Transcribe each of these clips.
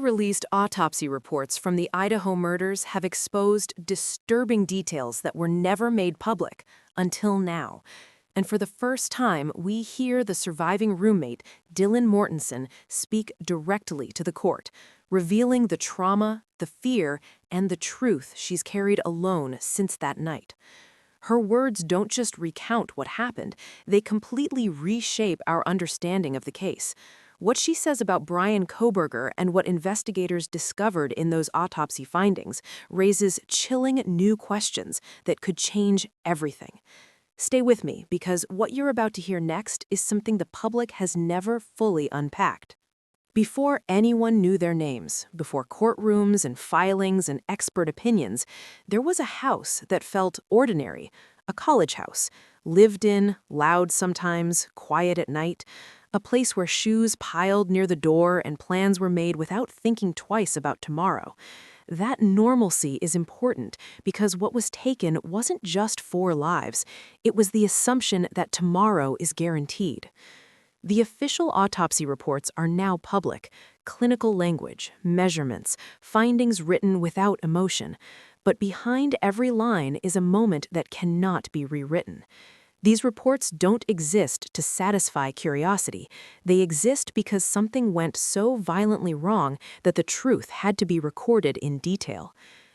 released autopsy reports from the Idaho murders have exposed disturbing details that were never made public until now. And for the first time, we hear the surviving roommate, Dylan Mortensen, speak directly to the court, revealing the trauma, the fear, and the truth she's carried alone since that night. Her words don't just recount what happened, they completely reshape our understanding of the case. What she says about Bryan Kohberger and what investigators discovered in those autopsy findings raises chilling new questions that could change everything. Stay with me, because what you're about to hear next is something the public has never fully unpacked. Before anyone knew their names, before courtrooms and filings and expert opinions, there was a house that felt ordinary, a college house, lived in, loud sometimes, quiet at night, a place where shoes piled near the door and plans were made without thinking twice about tomorrow. That normalcy is important because what was taken wasn't just 4 lives, it was the assumption that tomorrow is guaranteed. The official autopsy reports are now public, clinical language, measurements, findings written without emotion. But behind every line is a moment that cannot be rewritten. These reports don't exist to satisfy curiosity. They exist because something went so violently wrong that the truth had to be recorded in detail.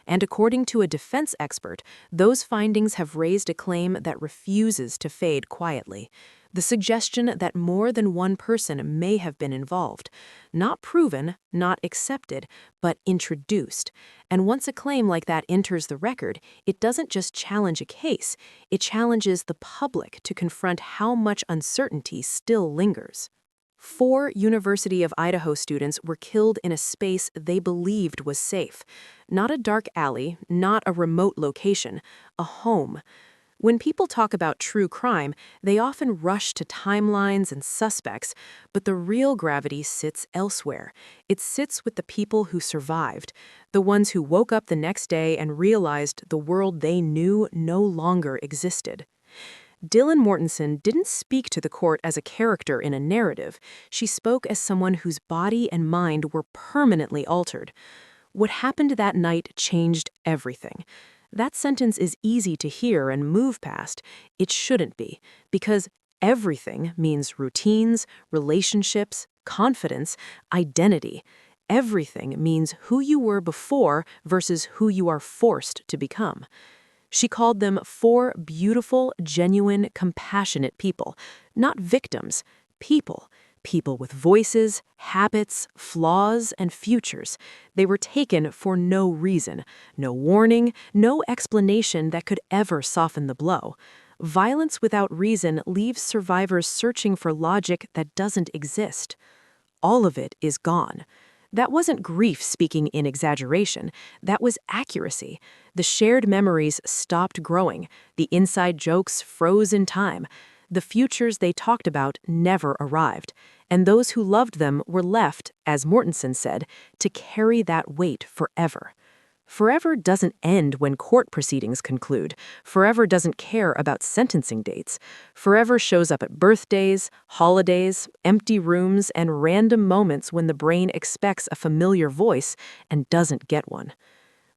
And according to a defense expert, those findings have raised a claim that refuses to fade quietly. The suggestion that more than one person may have been involved. Not proven, not accepted, but introduced. And once a claim like that enters the record, it doesn't just challenge a case, it challenges the public to confront how much uncertainty still lingers. 4 University of Idaho students were killed in a space they believed was safe. Not a dark alley, not a remote location, a home. When people talk about true crime, they often rush to timelines and suspects, but the real gravity sits elsewhere. It sits with the people who survived, the ones who woke up the next day and realized the world they knew no longer existed. Dylan Mortensen didn't speak to the court as a character in a narrative. She spoke as someone whose body and mind were permanently altered. What happened that night changed everything. That sentence is easy to hear and move past. It shouldn't be, because everything means routines, relationships, confidence, identity. Everything means who you were before versus who you are forced to become. She called them 4 beautiful, genuine, compassionate people, not victims, people. People with voices, habits, flaws, and futures. They were taken for no reason, no warning, no explanation that could ever soften the blow. Violence without reason leaves survivors searching for logic that doesn't exist. All of it is gone. That wasn't grief speaking in exaggeration. That was accuracy. The shared memories stopped growing. The inside jokes froze in time. The futures they talked about never arrived, and those who loved them were left, as Mortensen said, to carry that weight forever. Forever doesn't end when court proceedings conclude. Forever doesn't care about sentencing dates. Forever shows up at birthdays, holidays, empty rooms, and random moments when the brain expects a familiar voice and doesn't get one.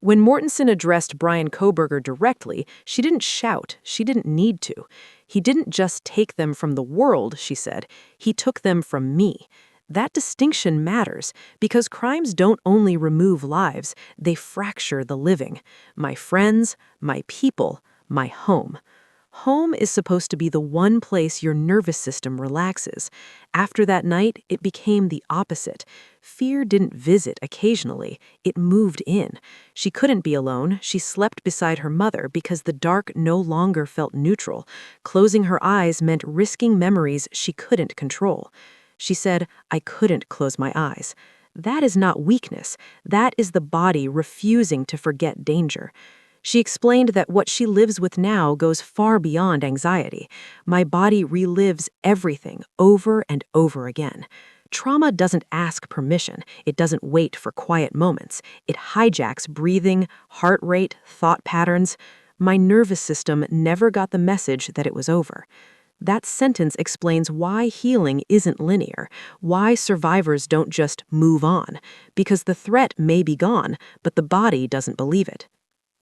When Mortensen addressed Bryan Kohberger directly, she didn't shout, she didn't need to. He didn't just take them from the world, she said, he took them from me. That distinction matters, because crimes don't only remove lives, they fracture the living. My friends, my people, my home. Home is supposed to be the one place your nervous system relaxes. After that night, it became the opposite. Fear didn't visit occasionally, it moved in. She couldn't be alone, she slept beside her mother because the dark no longer felt neutral. Closing her eyes meant risking memories she couldn't control. She said, "I couldn't close my eyes." That is not weakness, that is the body refusing to forget danger. She explained that what she lives with now goes far beyond anxiety. My body relives everything over and over again. Trauma doesn't ask permission. It doesn't wait for quiet moments. It hijacks breathing, heart rate, thought patterns. My nervous system never got the message that it was over. That sentence explains why healing isn't linear, why survivors don't just move on, because the threat may be gone, but the body doesn't believe it.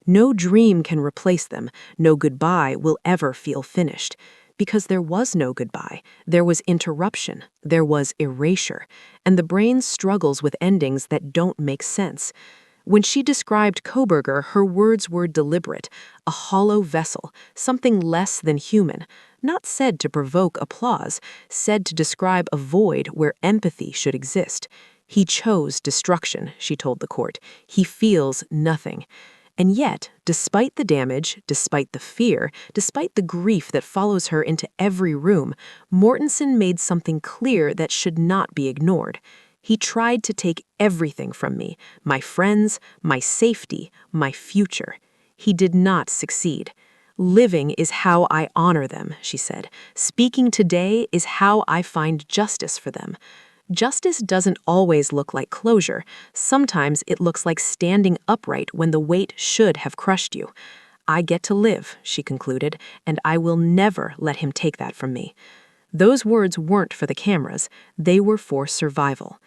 No dream can replace them, no goodbye will ever feel finished. Because there was no goodbye, there was interruption, there was erasure, and the brain struggles with endings that don't make sense. When she described Kohberger, her words were deliberate, a hollow vessel, something less than human, not said to provoke applause, said to describe a void where empathy should exist. He chose destruction, she told the court. He feels nothing. And yet, despite the damage, despite the fear, despite the grief that follows her into every room, Mortensen made something clear that should not be ignored. He tried to take everything from me, my friends, my safety, my future. He did not succeed. Living is how I honor them, she said. Speaking today is how I find justice for them. Justice doesn't always look like closure. Sometimes it looks like standing upright when the weight should have crushed you. I get to live, she concluded, and I will never let him take that from me. Those words weren't for the cameras. They were for survival.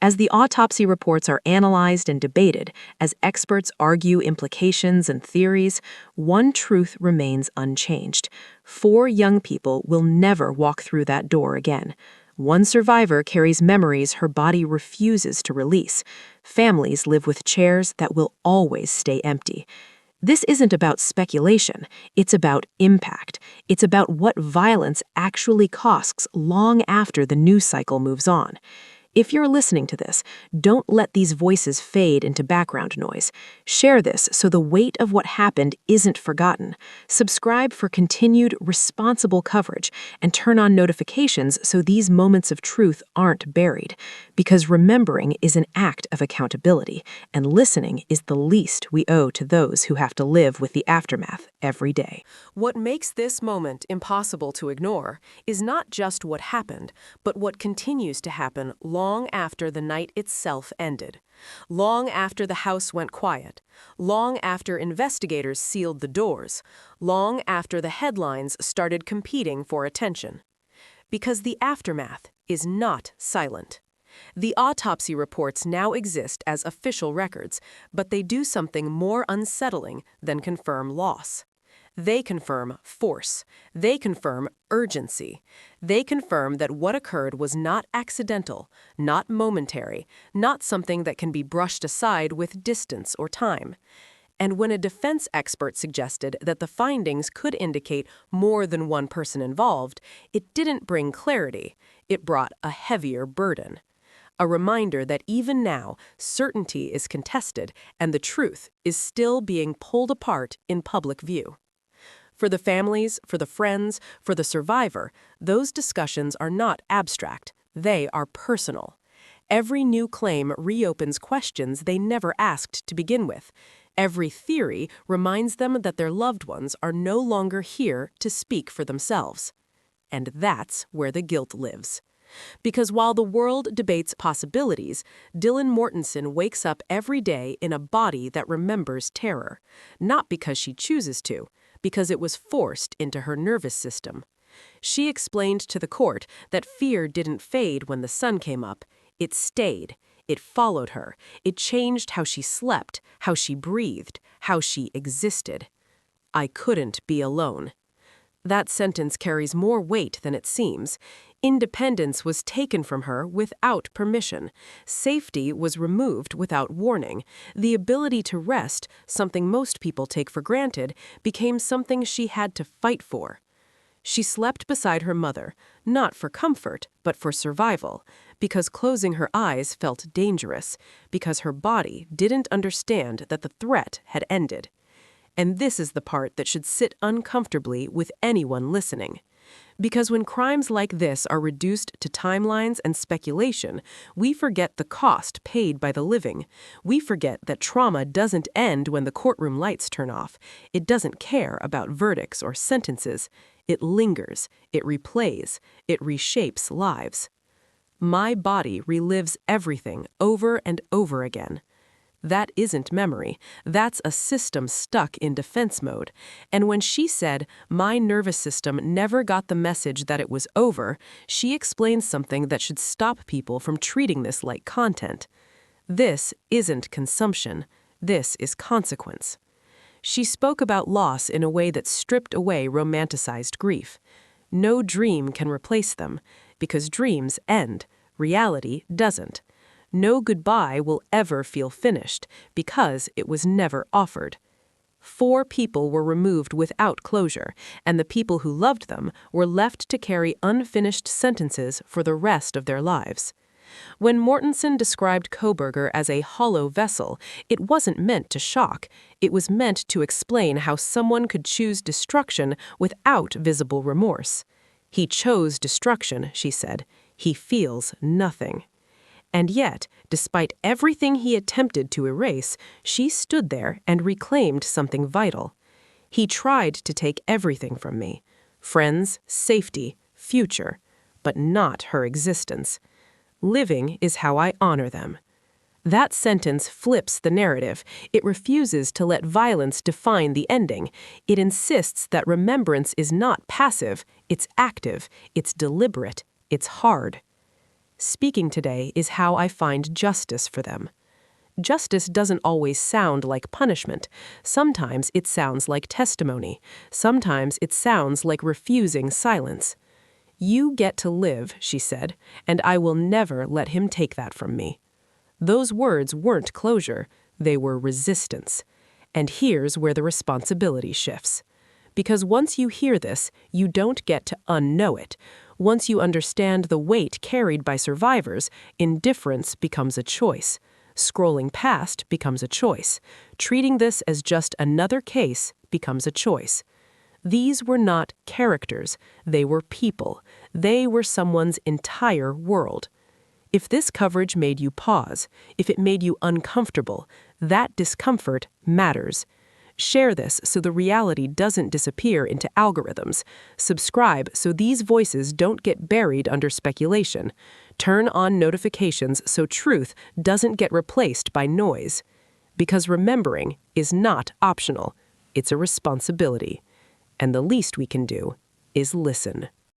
As the autopsy reports are analyzed and debated, as experts argue implications and theories, one truth remains unchanged. 4 young people will never walk through that door again. One survivor carries memories her body refuses to release. Families live with chairs that will always stay empty. This isn't about speculation, it's about impact. It's about what violence actually costs long after the news cycle moves on. If you're listening to this, don't let these voices fade into background noise. Share this so the weight of what happened isn't forgotten. Subscribe for continued, responsible coverage, and turn on notifications so these moments of truth aren't buried. Because remembering is an act of accountability, and listening is the least we owe to those who have to live with the aftermath every day. What makes this moment impossible to ignore is not just what happened, but what continues to happen long after the night itself ended, long after the house went quiet, long after investigators sealed the doors, long after the headlines started competing for attention. Because the aftermath is not silent. The autopsy reports now exist as official records, but they do something more unsettling than confirm loss. They confirm force. They confirm urgency. They confirm that what occurred was not accidental, not momentary, not something that can be brushed aside with distance or time. And when a defense expert suggested that the findings could indicate more than one person involved, it didn't bring clarity. It brought a heavier burden. A reminder that even now, certainty is contested and the truth is still being pulled apart in public view. For the families, for the friends, for the survivor, those discussions are not abstract. They are personal. Every new claim reopens questions they never asked to begin with. Every theory reminds them that their loved ones are no longer here to speak for themselves. And that's where the guilt lives. Because while the world debates possibilities, Dylan Mortensen wakes up every day in a body that remembers terror, not because she chooses to, because it was forced into her nervous system. She explained to the court that fear didn't fade when the sun came up. It stayed. It followed her. It changed how she slept, how she breathed, how she existed. I couldn't be alone. That sentence carries more weight than it seems. Independence was taken from her without permission. Safety was removed without warning. The ability to rest, something most people take for granted, became something she had to fight for. She slept beside her mother, not for comfort, but for survival, because closing her eyes felt dangerous, because her body didn't understand that the threat had ended. And this is the part that should sit uncomfortably with anyone listening. Because when crimes like this are reduced to timelines and speculation, we forget the cost paid by the living. We forget that trauma doesn't end when the courtroom lights turn off. It doesn't care about verdicts or sentences. It lingers, it replays, it reshapes lives. My body relives everything over and over again. That isn't memory. That's a system stuck in defense mode. And when she said, "My nervous system never got the message that it was over," she explained something that should stop people from treating this like content. This isn't consumption. This is consequence. She spoke about loss in a way that stripped away romanticized grief. No dream can replace them, because dreams end. Reality doesn't. No goodbye will ever feel finished, because it was never offered. 4 people were removed without closure, and the people who loved them were left to carry unfinished sentences for the rest of their lives. When Mortensen described Kohberger as a hollow vessel, it wasn't meant to shock. It was meant to explain how someone could choose destruction without visible remorse. He chose destruction, she said. He feels nothing. And yet, despite everything he attempted to erase, she stood there and reclaimed something vital. He tried to take everything from me: friends, safety, future, but not her existence. Living is how I honor them. That sentence flips the narrative. It refuses to let violence define the ending. It insists that remembrance is not passive, it's active, it's deliberate, it's hard. Speaking today is how I find justice for them. Justice doesn't always sound like punishment. Sometimes it sounds like testimony. Sometimes it sounds like refusing silence. "You get to live," she said, "and I will never let him take that from me." Those words weren't closure, they were resistance. And here's where the responsibility shifts. Because once you hear this, you don't get to unknow it. Once you understand the weight carried by survivors, indifference becomes a choice. Scrolling past becomes a choice. Treating this as just another case becomes a choice. These were not characters, they were people. They were someone's entire world. If this coverage made you pause, if it made you uncomfortable, that discomfort matters. Share this so the reality doesn't disappear into algorithms. Subscribe so these voices don't get buried under speculation. Turn on notifications so truth doesn't get replaced by noise. Because remembering is not optional, it's a responsibility. And the least we can do is listen.